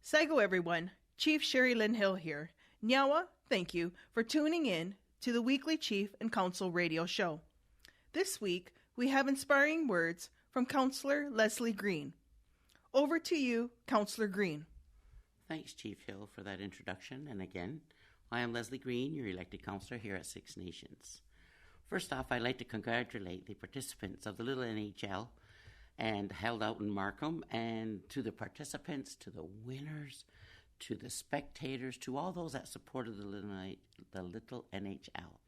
Saigo everyone, Chief Sherry Lynn Hill here. Nyawa, thank you for tuning in to the weekly Chief and Council radio show. This week, we have inspiring words from Councillor Leslie Green. Over to you, Councillor Green. Thanks, Chief Hill, for that introduction. And again, I am Leslie Green, your elected councillor here at Six Nations. First off, I'd like to congratulate the participants of the Little NHL and held out in Markham, and to the participants, to the winners, to the spectators, to all those that supported the Little NHL.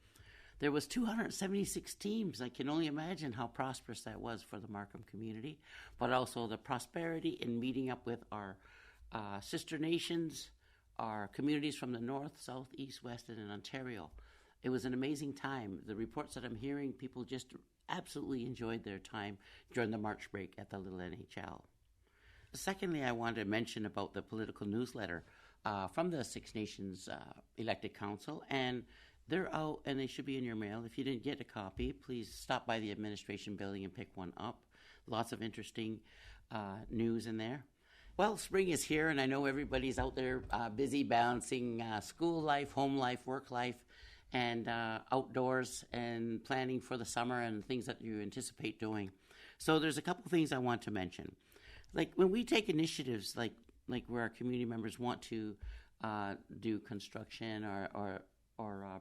There was 276 teams. I can only imagine how prosperous that was for the Markham community, but also the prosperity in meeting up with our sister nations, our communities from the north, south, east, west, and in Ontario. It was an amazing time. The reports that I'm hearing, people just absolutely enjoyed their time during the March break at the Little NHL. Secondly, I wanted to mention about the political newsletter from the Six Nations elected council, and they're out and they should be in your mail. If you didn't get a copy, please stop by the administration building and pick one up. Lots of interesting news in there. Well, spring is here, and I know everybody's out there busy balancing school life, home life, work life, and outdoors and planning for the summer and things that you anticipate doing. So there's a couple things I want to mention. Like when we take initiatives like where our community members want to do construction or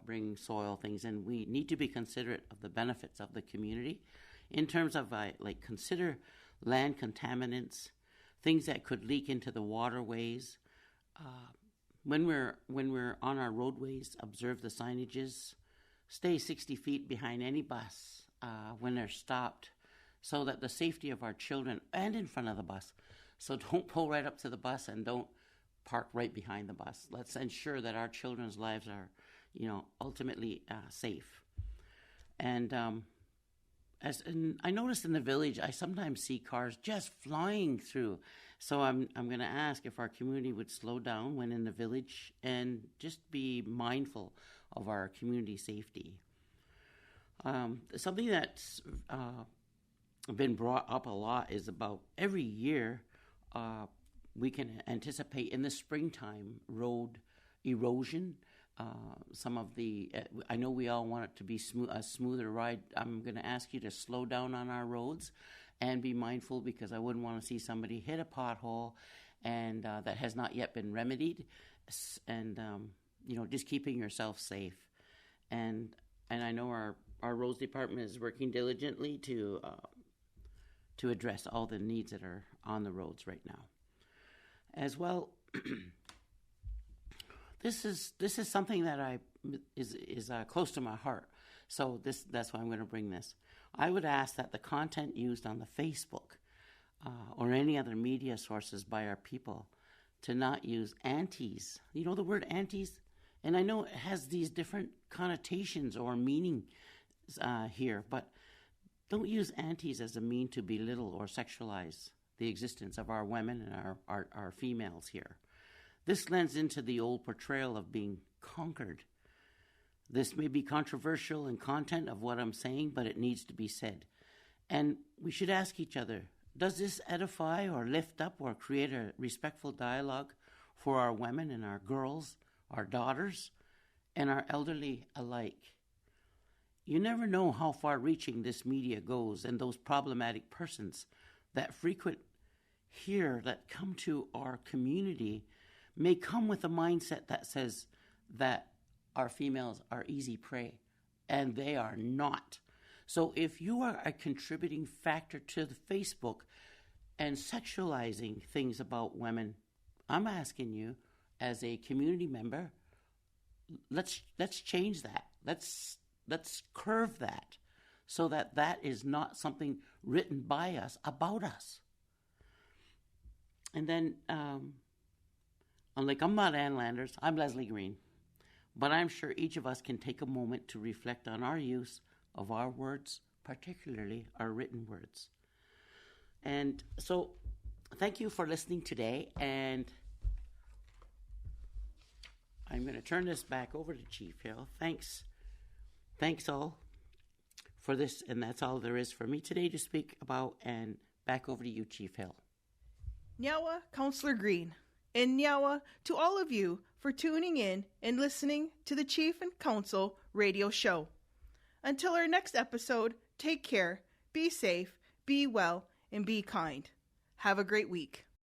bring soil things in, we need to be considerate of the benefits of the community in terms of consider land contaminants, things that could leak into the waterways. When we're on our roadways, observe the signages. Stay 60 feet behind any bus when they're stopped, so that the safety of our children and in front of the bus. So don't pull right up to the bus and don't park right behind the bus. Let's ensure that our children's lives are, ultimately safe. And I noticed in the village, I sometimes see cars just flying through. So I'm going to ask if our community would slow down when in the village and just be mindful of our community safety. Something that's been brought up a lot is about every year we can anticipate in the springtime road erosion. Some of the, I know we all want it to be a smoother ride. I'm going to ask you to slow down on our roads and be mindful, because I wouldn't want to see somebody hit a pothole and that has not yet been remedied, and just keeping yourself safe. And I know our roads department is working diligently to address all the needs that are on the roads right now. As well, this is something that is close to my heart. So that's why I'm going to bring this. I would ask that the content used on the Facebook or any other media sources by our people to not use antis. You know the word antis? And I know it has these different connotations or meaning here, but don't use antis as a mean to belittle or sexualize the existence of our women and our females here. This lends into the old portrayal of being conquered. This may be controversial in content of what I'm saying, but it needs to be said. And we should ask each other, does this edify or lift up or create a respectful dialogue for our women and our girls, our daughters, and our elderly alike? You never know how far-reaching this media goes, and those problematic persons that frequent here, that come to our community, may come with a mindset that says that our females are easy prey, and they are not. So if you are a contributing factor to the Facebook and sexualizing things about women, I'm asking you as a community member, let's change that. Let's curve that so that is not something written by us about us. And then, unlike I'm not Ann Landers, I'm Leslie Green. But I'm sure each of us can take a moment to reflect on our use of our words, particularly our written words. And so, thank you for listening today, and I'm going to turn this back over to Chief Hill. Thanks all for this, and that's all there is for me today to speak about, and back over to you, Chief Hill. Nyawa, Councillor Green. And Nyawa to all of you for tuning in and listening to the Chief and Council radio show. Until our next episode, take care, be safe, be well, and be kind. Have a great week.